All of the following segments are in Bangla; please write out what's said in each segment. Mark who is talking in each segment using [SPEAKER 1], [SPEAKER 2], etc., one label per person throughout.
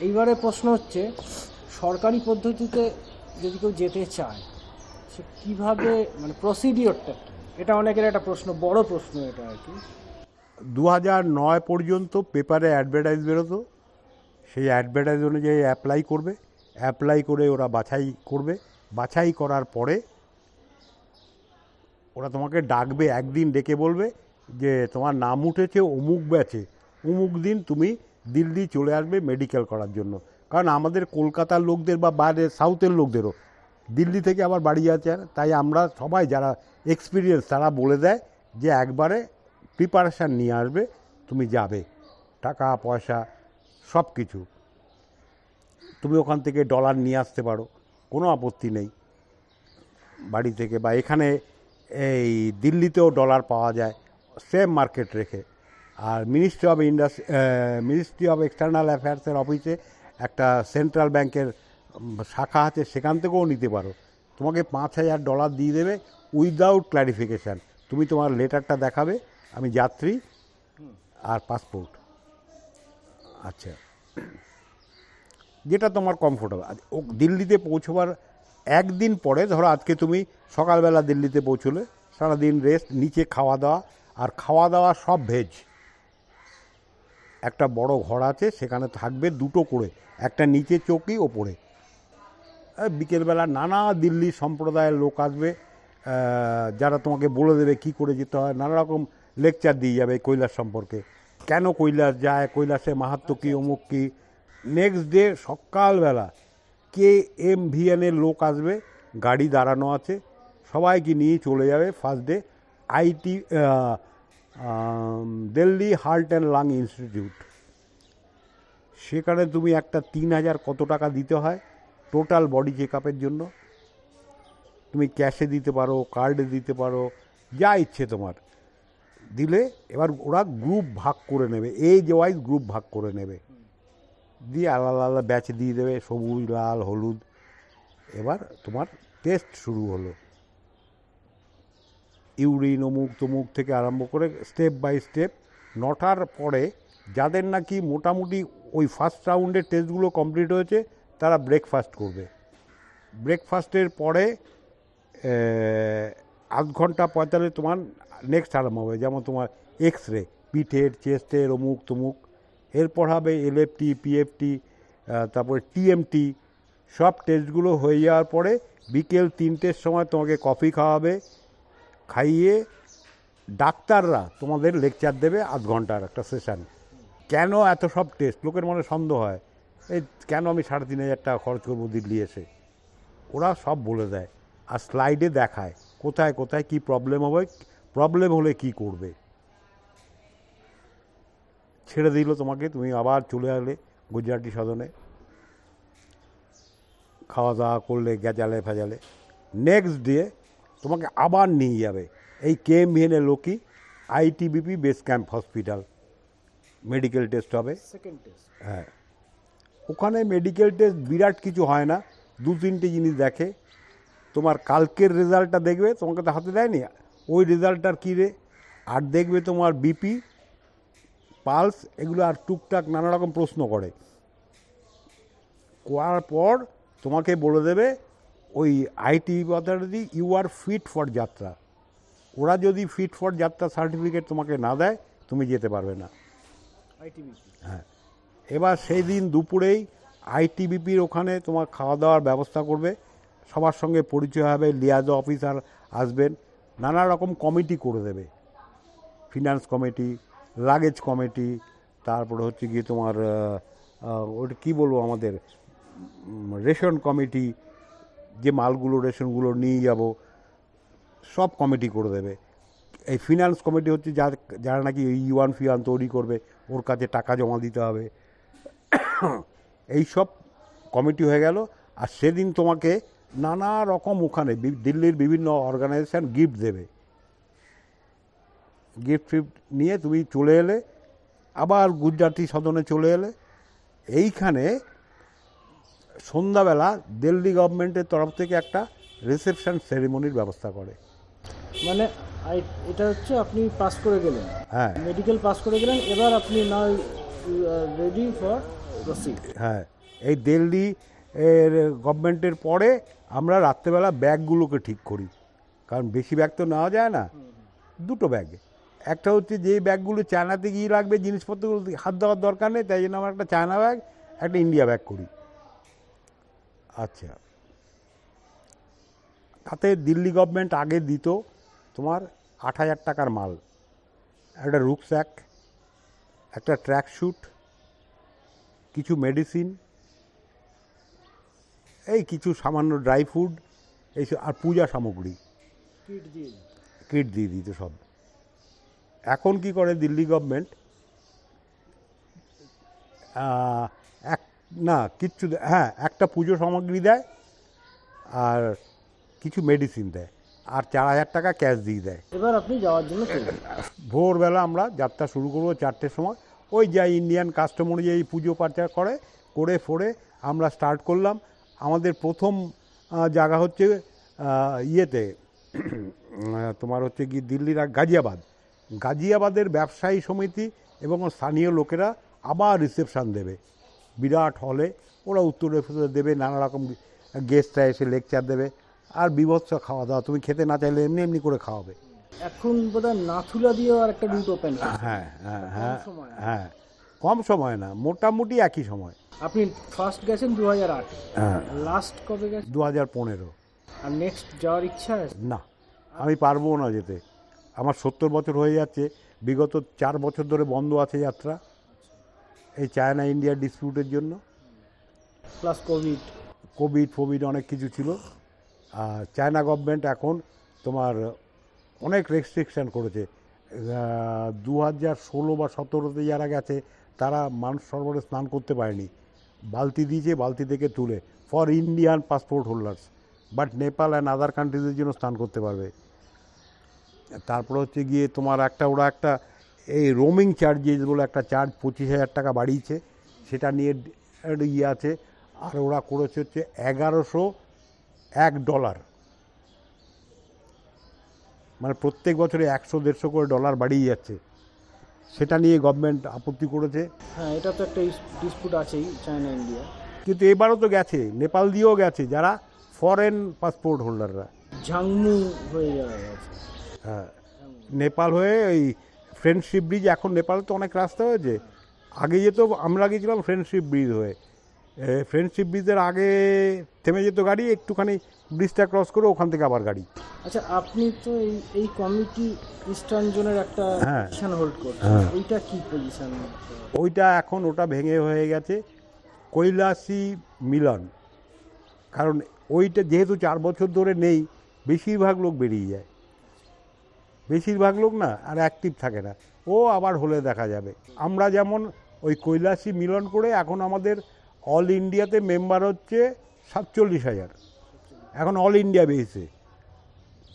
[SPEAKER 1] এইবারে প্রশ্ন হচ্ছে, সরকারি পদ্ধতিতে যদি কেউ যেতে চায় সে কীভাবে, মানে প্রসিডিওরটা কী? এটা অনেকের একটা প্রশ্ন, বড় প্রশ্ন এটা আর কি।
[SPEAKER 2] 2009 পর্যন্ত পেপারে অ্যাডভার্টাইজ বেরোতো, সেই অ্যাডভার্টাইজ অনুযায়ী অ্যাপ্লাই করে ওরা বাছাই করবে। বাছাই করার পরে ওরা তোমাকে ডাকবে, একদিন ডেকে বলবে যে তোমার নাম উঠেছে অমুক ব্যাচে, অমুক দিন তুমি দিল্লি চলে আসবে মেডিকেল করার জন্য। কারণ আমাদের কলকাতার লোকদের বা বাইরের সাউথের লোকদেরও দিল্লি থেকে আবার বাড়ি আছে, তাই আমরা সবাই যারা এক্সপিরিয়েন্স তারা বলে দেয় যে একবারে প্রিপারেশান নিয়ে আসবে, তুমি যাবে, টাকা পয়সা সব কিছু। তুমি ওখান থেকে ডলার নিয়ে আসতে পারো, কোনো আপত্তি নেই বাড়ি থেকে। বা এখানে এই দিল্লিতেও ডলার পাওয়া যায় সেম মার্কেট রেখে। আর মিনিস্ট্রি অফ এক্সটার্নাল অ্যাফেয়ার্সের অফিসে একটা সেন্ট্রাল ব্যাংকের শাখা আছে, সেখান থেকেও নিতে পারো। তোমাকে $5,000 দিয়ে দেবে উইদাউট ক্ল্যারিফিকেশান। তুমি তোমার লেটারটা দেখাবে, আমি যাত্রী আর পাসপোর্ট, আচ্ছা, যেটা তোমার কমফোর্টেবল। দিল্লিতে পৌঁছবার একদিন পরে, ধরো আজকে তুমি সকালবেলা দিল্লিতে পৌঁছলে, সারাদিন রেস্ট, নিচে খাওয়া দাওয়া, আর খাওয়া দাওয়া সব ভেজ। একটা বড় ঘর আছে, সেখানে থাকবে দুটো করে, একটা নিচে চৌকি, ওপরে। বিকেলবেলা নানা দিল্লি সম্প্রদায়ের লোক আসবে, যারা তোমাকে বলে দেবে কি করে যেতে হয়, নানা রকম লেকচার দিয়ে যাবে কৈলাস সম্পর্কে, কেন কৈলাস যায়, কৈলাসে মাহাত্ম্য কী, অমুক কী। নেক্সট ডে সকালবেলা KMVN-এর লোক আসবে, গাড়ি দাঁড়ানো আছে, সবাইকে নিয়ে চলে যাবে first day Delhi heart and lung institute. সেখানে তুমি একটা 3,000 কত টাকা দিতে হয় টোটাল বডি চেক আপের জন্য। তুমি ক্যাশে দিতে পারো, কার্ডে দিতে পারো, যা ইচ্ছে তোমার দিলে। এবার ওরা গ্রুপ ভাগ করে নেবে, এজ ওয়াইজ গ্রুপ ভাগ করে নেবে, দিয়ে আলাদা আলাদা ব্যাচ দিয়ে দেবে, সবুজ, লাল, হলুদ। এবার তোমার টেস্ট শুরু হলো, ইউরিন অমুক তমুক থেকে আরম্ভ করে স্টেপ বাই স্টেপ। 9টার পরে যাদের নাকি মোটামুটি ওই ফার্স্ট রাউন্ডের টেস্টগুলো কমপ্লিট হয়েছে, তারা ব্রেকফাস্ট করবে। ব্রেকফাস্টের পরে আধ ঘন্টা 45 তোমার নেক্সট আরম্ভ হবে, যেমন তোমার এক্স রে, পিঠের, চেস্টের, অমুক তমুক। এরপর হবে LFT, PFT, তারপরে TMT। সব টেস্টগুলো হয়ে যাওয়ার পরে বিকেল 3টের সময় তোমাকে কফি খাওয়াবে, খাইয়ে ডাক্তাররা তোমাদের লেকচার দেবে, আধ ঘন্টার একটা সেশন। কেন এত সব টেস্ট? লোকের মনে সন্দেহ হয়, এই কেন আমি 3,500 টাকা খরচ করবো দিল্লি এসে। ওরা সব বলে দেয়, আর স্লাইডে দেখায় কোথায় কোথায় কী প্রবলেম হবে, প্রবলেম হলে কি করবে। ছেড়ে দিল তোমাকে, তুমি আবার চলে এলে গুজরাটি সদনে, খাওয়া দাওয়া করলে, গেজালে ফেজালে। নেক্সট ডে তোমাকে আবার নিয়ে যাবে এই KMVN-এর লোকই ITBP base camp hospital, medical test হবে।
[SPEAKER 1] সেকেন্ড টেস্ট,
[SPEAKER 2] হ্যাঁ, ওখানে মেডিকেল টেস্ট বিরাট কিছু হয় না, 2-3টে জিনিস দেখে। তোমার কালকের রেজাল্টটা দেখবে, তোমাকে তো হাতে দেয়নি, ওই রেজাল্টটার কী রে, আর দেখবে তোমার BP, পালস, এগুলো, আর টুকটাক নানা রকম প্রশ্ন করে। করার পর তোমাকে বলে দেবে ওই ITBP authority, you are fit for yatra. ওরা যদি ফিট ফর যাত্রা সার্টিফিকেট তোমাকে না দেয়, তুমি যেতে পারবে না।
[SPEAKER 1] ITBP,
[SPEAKER 2] হ্যাঁ, এবার সেই দিন দুপুরেই ITBPর ওখানে তোমার খাওয়া দাওয়ার ব্যবস্থা করবে, সবার সঙ্গে পরিচয় হবে, লিয়াজ অফিসার আসবেন, নানা রকম কমিটি করে দেবে, ফিনান্স কমিটি, লাগেজ কমিটি, তারপরে হচ্ছে গিয়ে তোমার ওটা কী বলবো, আমাদের রেশন কমিটি, যে মালগুলো রেশনগুলো নিয়ে যাব, সব কমিটি করে দেবে। এই ফিনান্স কমিটি হচ্ছে যারা নাকি ইউয়ান ফিওয়ান তৈরি করবে, ওর কাছে টাকা জমা দিতে হবে, এই সব কমিটি হয়ে গেল। আর সেদিন তোমাকে নানা রকম ওখানে দিল্লির বিভিন্ন অর্গানাইজেশান গিফট দেবে। গিফট ফিফট নিয়ে তুমি চলে এলে, আবার গুজরাটি সদনে চলে এলে। এইখানে সন্ধ্যাবেলা দিল্লি গভর্নমেন্টের তরফ থেকে একটা রিসেপশন সেরিমনির ব্যবস্থা করে।
[SPEAKER 1] মানে এটা হচ্ছে আপনি পাস করে গেলেন,
[SPEAKER 2] হ্যাঁ,
[SPEAKER 1] মেডিকেল পাস করে গেলেন, এবার আপনি না রেডি ফর প্রসিড।
[SPEAKER 2] হ্যাঁ, এই দিল্লি এর গভর্নমেন্টের পরে আমরা রাত্রেবেলা ব্যাগগুলোকে ঠিক করি, কারণ বেশি ব্যাগ তো নেওয়া যায় না। দুটো ব্যাগ, একটা হচ্ছে যেই ব্যাগগুলো চায়নাতে গিয়ে লাগবে, জিনিসপত্রগুলো হাত দেওয়ার দরকার নেই, তাই জন্য আমরা একটা চায়না ব্যাগ, একটা ইন্ডিয়া ব্যাগ করি। আচ্ছা, তাতে দিল্লি গভর্নমেন্ট আগে দিত তোমার 8,000 টাকার মাল, একটা রুকস্যাক, একটা ট্র্যাক স্যুট, কিছু মেডিসিন, এই কিছু সামান্য ড্রাই ফুড, এইসব, আর পূজা সামগ্রী, কিট দিয়ে দিত সব। এখন কি করে দিল্লি গভর্নমেন্ট, এক না কিচ্ছু, হ্যাঁ একটা পুজো সামগ্রী দেয় আর কিছু মেডিসিন দেয়, আর 4,000 টাকা ক্যাশ দিয়ে দেয়।
[SPEAKER 1] এবার আপনি যাওয়ার জন্য তৈরি।
[SPEAKER 2] ভোরবেলা আমরা যাত্রা শুরু করবো 4টের সময়, ওই যা ইন্ডিয়ান কাস্টম অনুযায়ী পুজো পার্চা করে ফোরে আমরা স্টার্ট করলাম। আমাদের প্রথম জায়গা হচ্ছে ইয়েতে তোমার হচ্ছে কি দিল্লির গাজিয়াবাদের ব্যবসায়ী সমিতি এবং স্থানীয় লোকেরা আবার রিসেপশান দেবে বিরাট হলে, ওরা উত্তরে দেবে, নানা রকম গেস্টরা এসে লেকচার দেবে, আর বিভৎস খাওয়া দাওয়া, তুমি খেতে না চাইলে এমনি এমনি করে খাওয়াবে।
[SPEAKER 1] এখন বোধহয় নাথুলা দিয়েও আর একটা রুট ওপেন।
[SPEAKER 2] হ্যাঁ হ্যাঁ হ্যাঁ হ্যাঁ, কম সময় না, মোটামুটি একই সময়।
[SPEAKER 1] আপনি ফার্স্ট গেছেন 2008,
[SPEAKER 2] হ্যাঁ,
[SPEAKER 1] লাস্ট কবে গেছেন?
[SPEAKER 2] 2015।
[SPEAKER 1] আর নেক্সট যাওয়ার ইচ্ছা আছে?
[SPEAKER 2] না, আমি পারবো না যেতে, আমার 70 বছর হয়ে যাচ্ছে, বিগত 4 বছর ধরে বন্ধ আছে যাত্রা, এই চায়না ইন্ডিয়া ডিসপিউটের জন্য,
[SPEAKER 1] প্লাস
[SPEAKER 2] কোভিড অনেক কিছু ছিল। আর চায়না গভর্নমেন্ট এখন তোমার অনেক রেস্ট্রিকশান করেছে। 2016 বা 17-তে যারা গেছে তারা মানুষ সরোবরে স্নান করতে পারেনি, বালতি দিয়েছে, বালতি থেকে তুলে, for Indian passport holders, but Nepal and other কান্ট্রিজের জন্য স্নান করতে পারবে। তারপরে হচ্ছে গিয়ে তোমার ওরা একটা এই রোমিং চার্জেস বলে একটা চার্জ 25,000 টাকা বাড়িয়েছে, সেটা নিয়ে ইয়ে আছে। আর ওরা করেছে হচ্ছে $1,101, মানে প্রত্যেক বছরে 100-150 করে ডলার বাড়িয়ে যাচ্ছে, সেটা নিয়ে গভর্নমেন্ট আপত্তি করেছে।
[SPEAKER 1] হ্যাঁ, এটা তো একটা ডিসপুট আছেই চায়না ইন্ডিয়া।
[SPEAKER 2] কিন্তু এবারও তো গেছে, নেপাল দিয়েও গেছে যারা ফরেন পাসপোর্ট হোল্ডাররা,
[SPEAKER 1] ঝাংমু হয়ে যাওয়া গেছে।
[SPEAKER 2] হ্যাঁ, নেপাল হয়ে ওই ফ্রেন্ডশিপ ব্রিজ, এখন নেপালে তো অনেক রাস্তা হয়েছে, আগে যেত, আমরা গেছিলাম ফ্রেন্ডশিপ ব্রিজ হয়ে, ফ্রেন্ডশিপ ব্রিজের আগে থেমে যেত গাড়ি, একটুখানি ব্রিজটা ক্রস করে ওখান থেকে আবার গাড়ি।
[SPEAKER 1] আচ্ছা, আপনি তো এই কমিটি ইস্টার্ন জোনের একটা
[SPEAKER 2] হ্যাঁ,
[SPEAKER 1] পজিশন হোল্ড করছেন,
[SPEAKER 2] হ্যাঁ।
[SPEAKER 1] ওইটা কি পজিশন?
[SPEAKER 2] ওইটা এখন ওটা ভেঙে হয়ে গেছে কৈলাসী মিলন, কারণ ওইটা যেহেতু 4 বছর ধরে নেই, বেশিরভাগ লোক বেরিয়ে যায়, বেশিরভাগ লোক না আর অ্যাক্টিভ থাকে না, ও আবার হলে দেখা যাবে। আমরা যেমন ওই কৈলাসী মিলন করে এখন আমাদের অল ইন্ডিয়াতে মেম্বার হচ্ছে 47,000, এখন অল ইন্ডিয়া বেসে।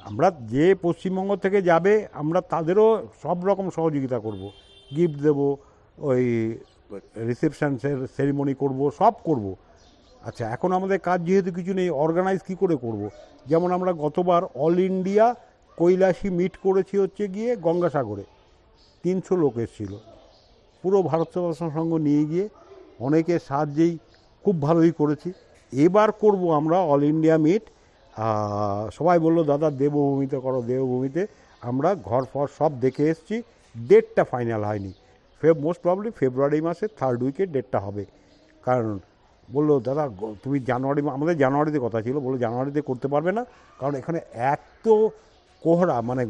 [SPEAKER 2] আমরা যে পশ্চিমবঙ্গ থেকে যাবে আমরা তাদেরও সব রকম সহযোগিতা করব, গিফট দেব, ওই রিসেপশন সেরিমনি করব, সব করব। আচ্ছা, এখন আমাদের কাজ যেহেতু কিছু নেই, অর্গানাইজ কী করে করব? যেমন আমরা গতবার অল ইন্ডিয়া কৈলাসী মিট করেছি হচ্ছে গিয়ে গঙ্গাসাগরে, 300 লোক এসেছিল, পুরো ভারত সেবাশ্রম সংঘ নিয়ে গিয়ে অনেকের সাহায্যেই খুব ভালোই করেছি। এবার করব আমরা অল ইন্ডিয়া মিট, সবাই বললো দাদা দেবভূমিতে করো, দেবভূমিতে। আমরা ঘর ফর সব দেখে এসেছি, ডেটটা ফাইনাল হয়নি, মোস্ট প্রবলি ফেব্রুয়ারি মাসের 3rd উইকে ডেটটা হবে। কারণ বললো দাদা তুমি জানুয়ারি, আমাদের জানুয়ারিতে কথা ছিল, বললো জানুয়ারিতে করতে পারবে না, কারণ এখানে এত কোহরা, মানে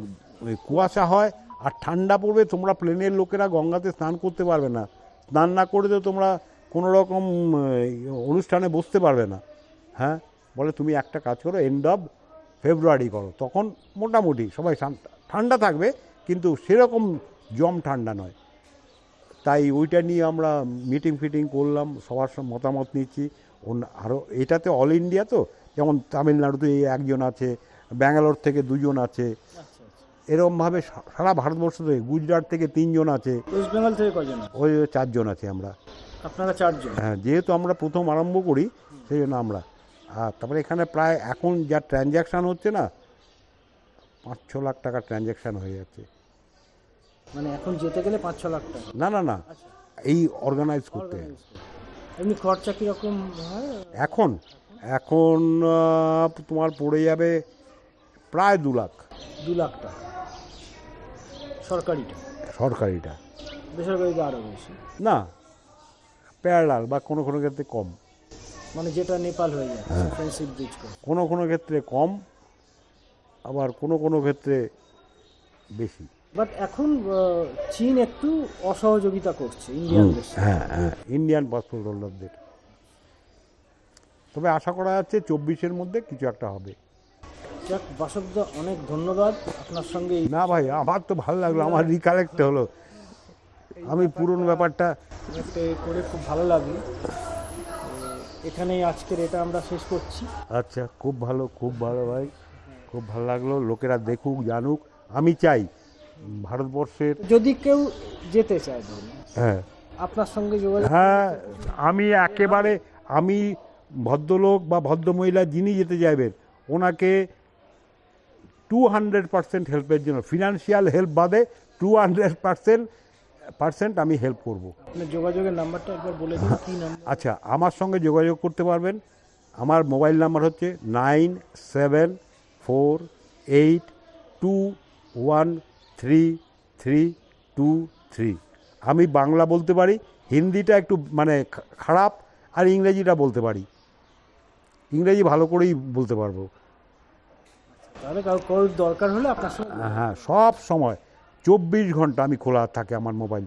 [SPEAKER 2] কুয়াশা হয় আর ঠান্ডা পড়বে, তোমরা প্লেনের লোকেরা গঙ্গাতে স্নান করতে পারবে না, স্নান না করে তো তোমরা কোনো রকম অনুষ্ঠানে বসতে পারবে না। হ্যাঁ, বলে তুমি একটা কাজ করো, এন্ড অফ ফেব্রুয়ারি করো, তখন মোটামুটি সবাই ঠান্ডা থাকবে, কিন্তু সেরকম জম ঠান্ডা নয়। তাই ওইটা নিয়ে আমরা মিটিং ফিটিং করলাম, সবার মতামত নিচ্ছি। আরও এটাতে অল ইন্ডিয়া তো, যেমন তামিলনাড়ুতে একজন আছে, ব্যাঙ্গালোর থেকে 2 জন আছে, এরকমভাবে সারা ভারতবর্ষ থেকে, গুজরাট থেকে 3 জন আছে,
[SPEAKER 1] ওয়েস্ট বেঙ্গল থেকে কজন?
[SPEAKER 2] ওই 4 জন আছে আমরা।
[SPEAKER 1] আপনারা 4 জন?
[SPEAKER 2] হ্যাঁ, যেহেতু আমরা প্রথম আরম্ভ করি সেই জন্য আমরা। আর তারপরে এখানে প্রায় এখন যা ট্রানজ্যাকশান হচ্ছে না, 5-6 লাখ টাকা ট্রানজ্যাকশান হয়ে যাচ্ছে।
[SPEAKER 1] মানে এখন যেতে গেলে 5-6 লাখ টাকা?
[SPEAKER 2] না না না, এই অর্গানাইজ করতে।
[SPEAKER 1] এমনি খরচা কীরকম হয়?
[SPEAKER 2] এখন এখন তোমার পড়ে যাবে প্রায় 2 লাখ।
[SPEAKER 1] 2 লাখ টাকা সরকারিটা?
[SPEAKER 2] সরকারিটা।
[SPEAKER 1] বেসরকারিটা আরও বেশি?
[SPEAKER 2] না, প্যারালাল বা কোনো কোনো ক্ষেত্রে কম।
[SPEAKER 1] মানে যেটা নেপাল হয়ে যাচ্ছে ফ্রেন্ডশিপ ব্রিজ করে।
[SPEAKER 2] কোনো কোনো ক্ষেত্রে কম, আবার কোনো কোনো ক্ষেত্রে বেশি।
[SPEAKER 1] বাট এখন চীন একটু অসহযোগিতা করছে ইন্ডিয়ানদের সাথে।
[SPEAKER 2] হ্যাঁ হ্যাঁ, ইন্ডিয়ান পাসপোর্ট হোল্ডারদের। তবে আশা করা যাচ্ছে 24-এর মধ্যে কিছু একটা হবে।
[SPEAKER 1] যাক বাসবদা, অনেক ধন্যবাদ আপনার সঙ্গে
[SPEAKER 2] না ভাই, আমার তো ভালো লাগলো, আমার রিকালেক্ট হলো, আমি পুরনো ব্যাপারটা
[SPEAKER 1] করে খুব ভালো লাগলো। এখানেই আজকের এটা আমরা শেষ করছি।
[SPEAKER 2] আচ্ছা, খুব ভালো, খুব ভালো ভাই, খুব ভালো লাগলো। লোকেরা দেখুক, জানুক। আমি চাই ভারতবর্ষের,
[SPEAKER 1] যদি কেউ যেতে চায় ধরুন,
[SPEAKER 2] হ্যাঁ
[SPEAKER 1] আপনার সঙ্গে যোগাযোগ।
[SPEAKER 2] হ্যাঁ, আমি একেবারে, আমি ভদ্রলোক বা ভদ্রমহিলা যিনি যেতে চাইবেন ওনাকে 200% হেল্পের জন্য, ফিনান্সিয়াল হেল্প বাদে 200% আমি হেল্প করব।
[SPEAKER 1] আপনার যোগাযোগের নাম্বারটা একবার বলে দিন, কী নাম্বার?
[SPEAKER 2] আচ্ছা, আমার সঙ্গে যোগাযোগ করতে পারবেন। আমার মোবাইল নাম্বার হচ্ছে 9748213323। আমি বাংলা বলতে পারি, হিন্দিটা একটু মানে খারাপ, আর ইংরেজিটা বলতে পারি। ইংরেজি ভালো করেই বলতে পারবো।
[SPEAKER 1] তাহলে কারোর দরকার হলে আপনার সঙ্গে।
[SPEAKER 2] হ্যাঁ, সব সময় 24 ঘন্টা আমি খোলা থাকে আমার মোবাইল।